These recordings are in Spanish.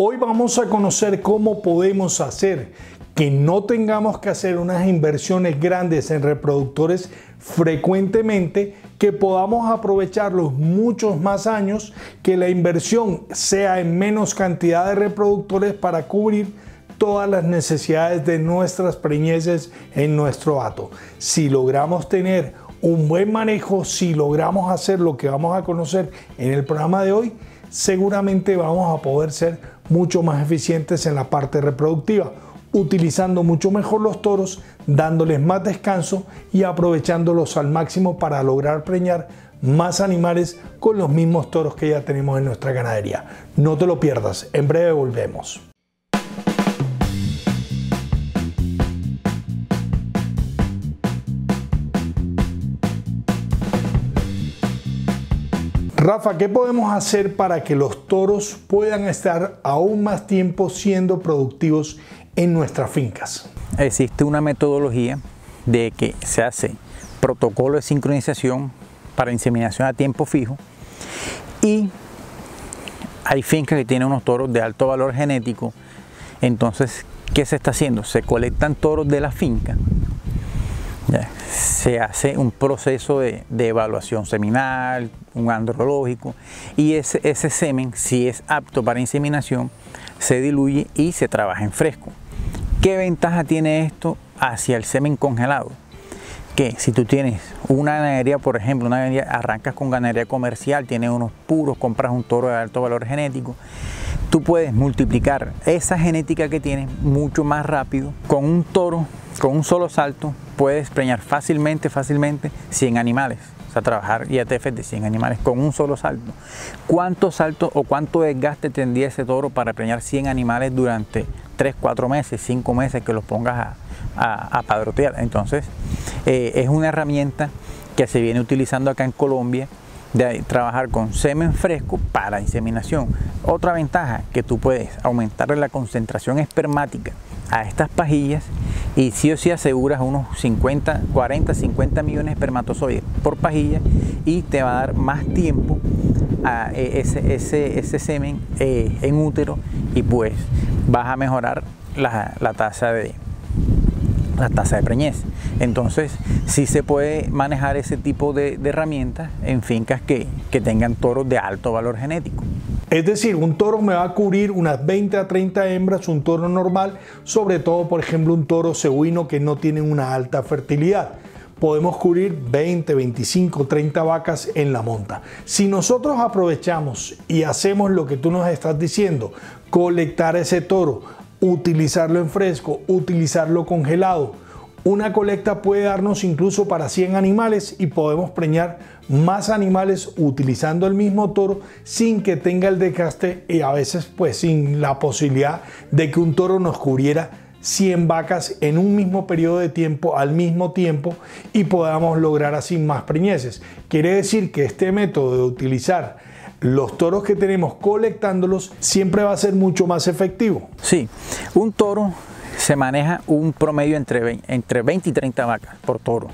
Hoy vamos a conocer cómo podemos hacer que no tengamos que hacer unas inversiones grandes en reproductores frecuentemente, que podamos aprovecharlos muchos más años, que la inversión sea en menos cantidad de reproductores para cubrir todas las necesidades de nuestras preñeces en nuestro hato. Si logramos tener un buen manejo, si logramos hacer lo que vamos a conocer en el programa de hoy, seguramente vamos a poder ser mucho más eficientes en la parte reproductiva, utilizando mucho mejor los toros, dándoles más descanso y aprovechándolos al máximo para lograr preñar más animales con los mismos toros que ya tenemos en nuestra ganadería. No te lo pierdas, en breve volvemos. Rafa, ¿qué podemos hacer para que los toros puedan estar aún más tiempo siendo productivos en nuestras fincas? Existe una metodología de que se hace protocolo de sincronización para inseminación a tiempo fijo, y hay fincas que tienen unos toros de alto valor genético. Entonces, ¿qué se está haciendo? Se colectan toros de la finca, se hace un proceso de evaluación seminal, un andrológico, y ese semen, si es apto para inseminación, se diluye y se trabaja en fresco. ¿Qué ventaja tiene esto hacia el semen congelado? Que si tú tienes una ganadería, por ejemplo, una ganadería, arrancas con ganadería comercial, tienes unos puros, compras un toro de alto valor genético, tú puedes multiplicar esa genética que tienes mucho más rápido. Con un toro, con un solo salto, puedes preñar fácilmente 100 animales. O sea, trabajar IATF de 100 animales con un solo salto. ¿Cuánto salto o cuánto desgaste tendría ese toro para preñar 100 animales durante 3, 4 meses, 5 meses que los pongas a padrotear? Entonces, es una herramienta que se viene utilizando acá en Colombia, de trabajar con semen fresco para inseminación. Otra ventaja, que tú puedes aumentar la concentración espermática a estas pajillas, y sí o sí aseguras unos 40, 50 millones de espermatozoides por pajilla, y te va a dar más tiempo a ese semen en útero, y pues vas a mejorar la tasa de preñez. Entonces, sí se puede manejar ese tipo de herramientas en fincas que tengan toros de alto valor genético. Es decir, un toro me va a cubrir unas 20 a 30 hembras, un toro normal, sobre todo, por ejemplo, un toro cebuino que no tiene una alta fertilidad. Podemos cubrir 20, 25, 30 vacas en la monta. Si nosotros aprovechamos y hacemos lo que tú nos estás diciendo, colectar ese toro, utilizarlo en fresco, utilizarlo congelado, una colecta puede darnos incluso para 100 animales, y podemos preñar más animales utilizando el mismo toro sin que tenga el desgaste, y a veces pues sin la posibilidad de que un toro nos cubriera 100 vacas en un mismo periodo de tiempo, al mismo tiempo, y podamos lograr así más preñeces. Quiere decir que este método de utilizar los toros que tenemos colectándolos siempre va a ser mucho más efectivo. Sí, un toro se maneja un promedio entre 20 y 30 vacas por toro,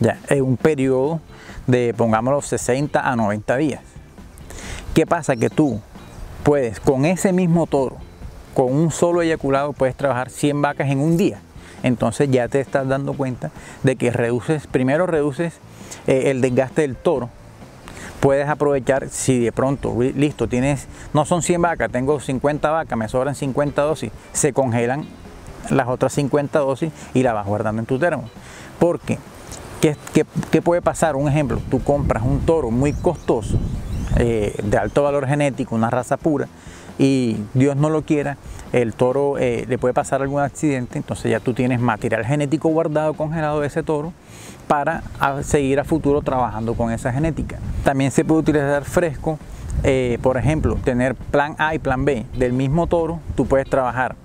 ya, en un periodo de, pongámoslo, 60 a 90 días. ¿Qué pasa? Que tú puedes, con ese mismo toro, con un solo eyaculado, puedes trabajar 100 vacas en un día. Entonces ya te estás dando cuenta de que primero reduces el desgaste del toro. Puedes aprovechar, si de pronto, listo, no son 100 vacas, tengo 50 vacas, me sobran 50 dosis, se congelan las otras 50 dosis y las vas guardando en tu termo. Porque, ¿qué puede pasar? Un ejemplo, tú compras un toro muy costoso, de alto valor genético, una raza pura, y Dios no lo quiera, el toro le puede pasar algún accidente. Entonces ya tú tienes material genético guardado, congelado de ese toro, para seguir a futuro trabajando con esa genética. También se puede utilizar fresco, por ejemplo, tener plan A y plan B del mismo toro. Tú puedes trabajar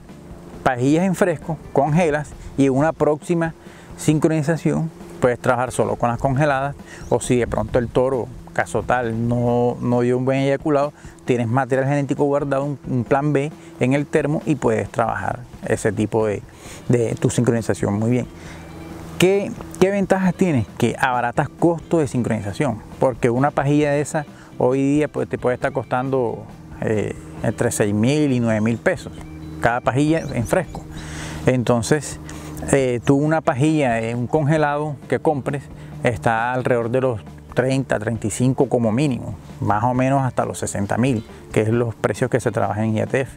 pajillas en fresco, congelas, y en una próxima sincronización puedes trabajar solo con las congeladas, o si de pronto el toro, caso tal, no dio un buen eyaculado, tienes material genético guardado, un plan B en el termo, y puedes trabajar ese tipo de tu sincronización muy bien. ¿Qué ventajas tienes? Que abaratas costos de sincronización, porque una pajilla de esa hoy día pues, te puede estar costando entre 6.000 y 9.000 pesos cada pajilla en fresco. Entonces, tú una pajilla en un congelado que compres está alrededor de los 30, 35 como mínimo, más o menos hasta los 60.000, que es los precios que se trabajan en IATF,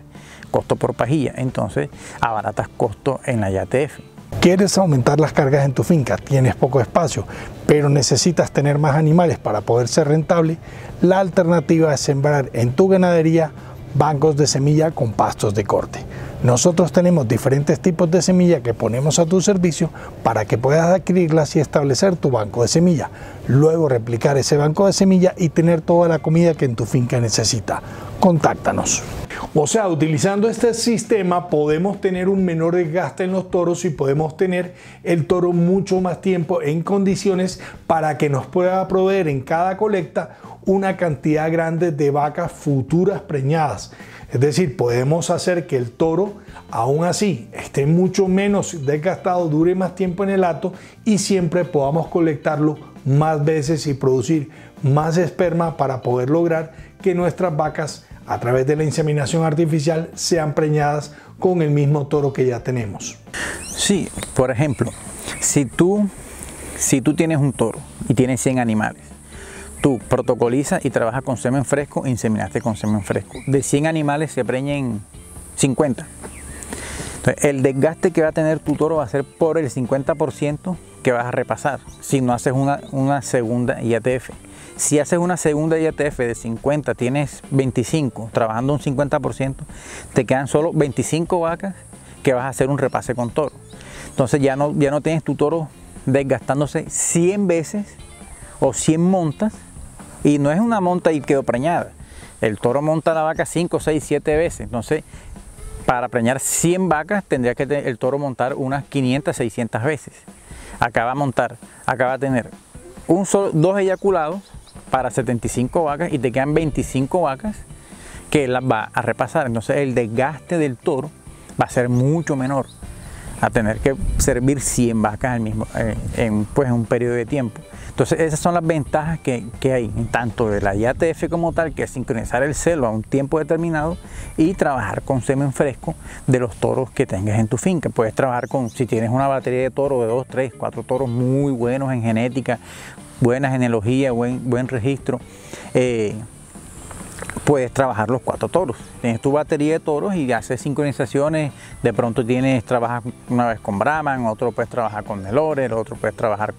costo por pajilla. Entonces, abaratas costo en la IATF. ¿Quieres aumentar las cargas en tu finca? Tienes poco espacio, pero necesitas tener más animales para poder ser rentable. La alternativa es sembrar en tu ganadería bancos de semilla con pastos de corte. Nosotros tenemos diferentes tipos de semilla que ponemos a tu servicio para que puedas adquirirlas y establecer tu banco de semilla. Luego replicar ese banco de semilla y tener toda la comida que en tu finca necesita. Contáctanos. O sea, utilizando este sistema podemos tener un menor desgaste en los toros y podemos tener el toro mucho más tiempo en condiciones para que nos pueda proveer en cada colecta una cantidad grande de vacas futuras preñadas. Es decir, podemos hacer que el toro, aún así, esté mucho menos desgastado, dure más tiempo en el hato y siempre podamos colectarlo más veces y producir más esperma para poder lograr que nuestras vacas, a través de la inseminación artificial, sean preñadas con el mismo toro que ya tenemos. Sí, por ejemplo, si tú tienes un toro y tienes 100 animales, tú protocolizas y trabajas con semen fresco, inseminaste con semen fresco. De 100 animales se preñen 50. Entonces, el desgaste que va a tener tu toro va a ser por el 50% que vas a repasar si no haces una segunda IATF. Si haces una segunda IATF de 50, tienes 25, trabajando un 50%, te quedan solo 25 vacas que vas a hacer un repase con toro. Entonces ya no tienes tu toro desgastándose 100 veces o 100 montas, y no es una monta y quedó preñada. El toro monta la vaca 5, 6, 7 veces. Entonces, para preñar 100 vacas tendría que el toro montar unas 500, 600 veces. Acaba de tener dos eyaculados para 75 vacas y te quedan 25 vacas que las va a repasar. Entonces el desgaste del toro va a ser mucho menor a tener que servir 100 vacas en un periodo de tiempo. Entonces esas son las ventajas que hay, tanto de la IATF como tal, que es sincronizar el celo a un tiempo determinado y trabajar con semen fresco de los toros que tengas en tu finca. Puedes trabajar si tienes una batería de toros de 2, 3, 4 toros muy buenos en genética, buena genealogía, buen registro, puedes trabajar los 4 toros. Tienes tu batería de toros y haces sincronizaciones. De pronto trabajas una vez con Brahman, otro puedes trabajar con Nelore, otro puedes trabajar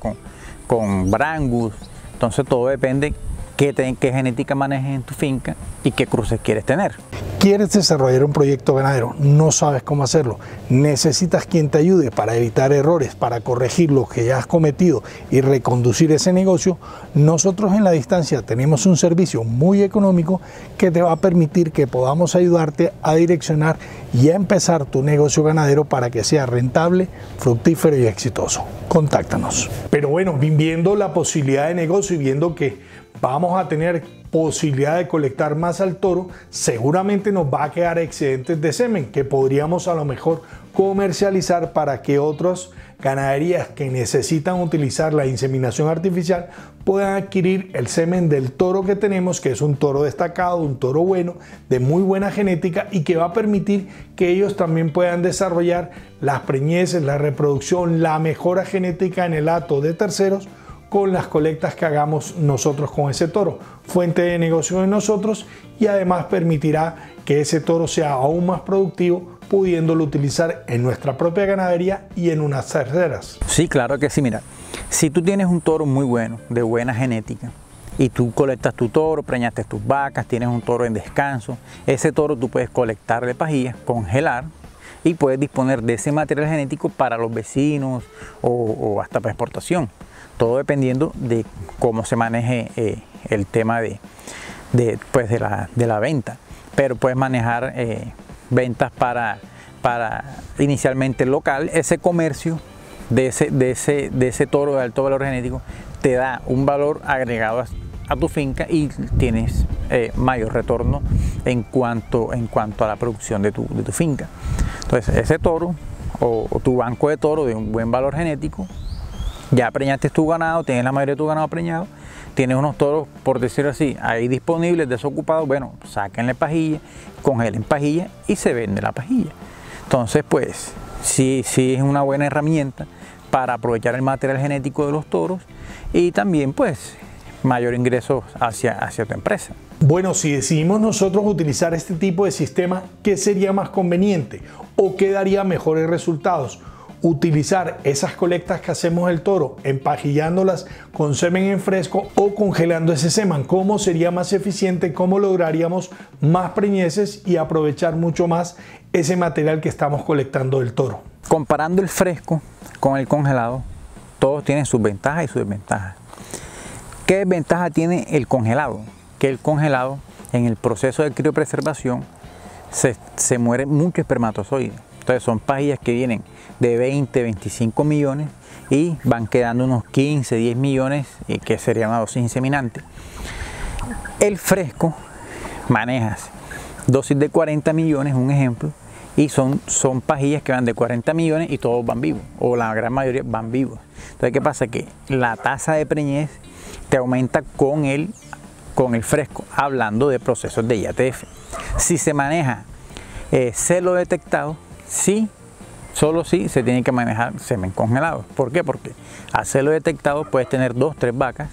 con Brangus. Entonces todo depende qué genética manejes en tu finca y qué cruces quieres tener. ¿Quieres desarrollar un proyecto ganadero? No sabes cómo hacerlo. Necesitas quien te ayude para evitar errores, para corregir lo que ya has cometido y reconducir ese negocio. Nosotros en La Distancia tenemos un servicio muy económico que te va a permitir que podamos ayudarte a direccionar y a empezar tu negocio ganadero para que sea rentable, fructífero y exitoso. Contáctanos. Pero bueno, viendo la posibilidad de negocio y viendo que vamos a tener posibilidad de colectar más al toro, seguramente nos va a quedar excedentes de semen que podríamos a lo mejor comercializar para que otras ganaderías que necesitan utilizar la inseminación artificial puedan adquirir el semen del toro que tenemos, que es un toro destacado, un toro bueno, de muy buena genética y que va a permitir que ellos también puedan desarrollar las preñeces, la reproducción, la mejora genética en el hato de terceros con las colectas que hagamos nosotros con ese toro, fuente de negocio de nosotros, y además permitirá que ese toro sea aún más productivo, pudiéndolo utilizar en nuestra propia ganadería y en unas terceras. Sí, claro que sí. Mira, si tú tienes un toro muy bueno, de buena genética, y tú colectas tu toro, preñaste tus vacas, tienes un toro en descanso, ese toro tú puedes colectarle pajillas, congelar, y puedes disponer de ese material genético para los vecinos o hasta para exportación. Todo dependiendo de cómo se maneje el tema de la venta. Pero puedes manejar ventas para inicialmente local. Ese comercio de ese toro de alto valor genético te da un valor agregado a tu finca y tienes mayor retorno en cuanto a la producción de tu finca. Entonces ese toro o tu banco de toro de un buen valor genético, ya preñaste tu ganado, tienes la mayoría de tu ganado preñado, tienes unos toros, por decirlo así, ahí disponibles, desocupados, bueno, sáquenle pajilla, congelen pajilla y se vende la pajilla. Entonces, pues, sí es una buena herramienta para aprovechar el material genético de los toros y también, pues, mayor ingreso hacia tu empresa. Bueno, si decidimos nosotros utilizar este tipo de sistema, ¿qué sería más conveniente o qué daría mejores resultados? Utilizar esas colectas que hacemos del toro, empajillándolas con semen en fresco o congelando ese semen. ¿Cómo sería más eficiente? ¿Cómo lograríamos más preñeces y aprovechar mucho más ese material que estamos colectando del toro? Comparando el fresco con el congelado, todos tienen sus ventajas y sus desventajas. ¿Qué ventaja tiene el congelado? Que el congelado, en el proceso de criopreservación, se muere mucho espermatozoide. Entonces son pajillas que vienen de 20, 25 millones y van quedando unos 15, 10 millones, que sería una dosis inseminante. El fresco manejas dosis de 40 millones, un ejemplo, y son pajillas que van de 40 millones y todos van vivos, o la gran mayoría van vivos. Entonces, ¿qué pasa? Que la tasa de preñez te aumenta con el fresco, hablando de procesos de IATF. Si se maneja celo detectado, sí, solo sí se tiene que manejar semen congelado. ¿Por qué? Porque a celo detectado puedes tener 2, 3 vacas,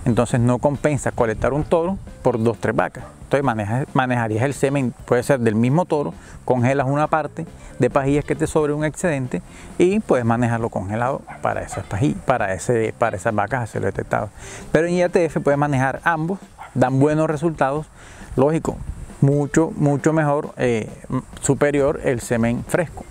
entonces no compensa colectar un toro por 2, 3 vacas. Entonces manejarías el semen, puede ser del mismo toro, congelas una parte de pajillas que te sobre un excedente y puedes manejarlo congelado para esas pajillas, para esas vacas a celo detectado. Pero en IATF puedes manejar ambos, dan buenos resultados, lógico, mucho mejor, superior el semen fresco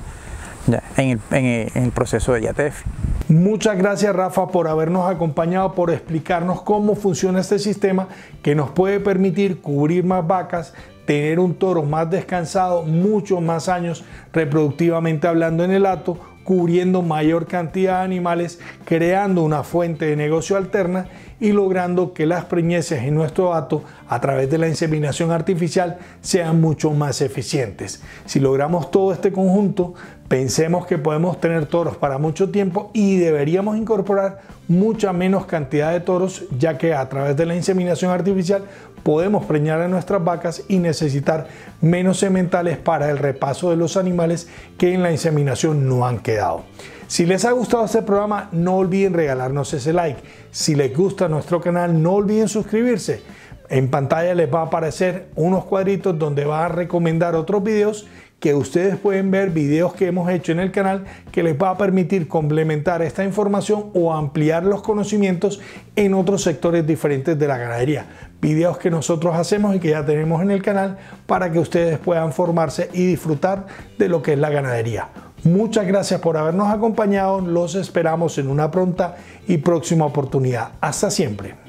ya, en el proceso de IATF. Muchas gracias, Rafa, por habernos acompañado, por explicarnos cómo funciona este sistema que nos puede permitir cubrir más vacas, tener un toro más descansado, muchos más años reproductivamente hablando en el hato, cubriendo mayor cantidad de animales, creando una fuente de negocio alterna y logrando que las preñeces en nuestro hato a través de la inseminación artificial sean mucho más eficientes. Si logramos todo este conjunto, pensemos que podemos tener toros para mucho tiempo y deberíamos incorporar mucha menos cantidad de toros, ya que a través de la inseminación artificial podemos preñar a nuestras vacas y necesitar menos sementales para el repaso de los animales que en la inseminación no han quedado. Si les ha gustado este programa, no olviden regalarnos ese like. Si les gusta nuestro canal, no olviden suscribirse. En pantalla les va a aparecer unos cuadritos donde va a recomendar otros videos que ustedes pueden ver, videos que hemos hecho en el canal que les va a permitir complementar esta información o ampliar los conocimientos en otros sectores diferentes de la ganadería. Videos que nosotros hacemos y que ya tenemos en el canal para que ustedes puedan formarse y disfrutar de lo que es la ganadería. Muchas gracias por habernos acompañado, los esperamos en una pronta y próxima oportunidad. Hasta siempre.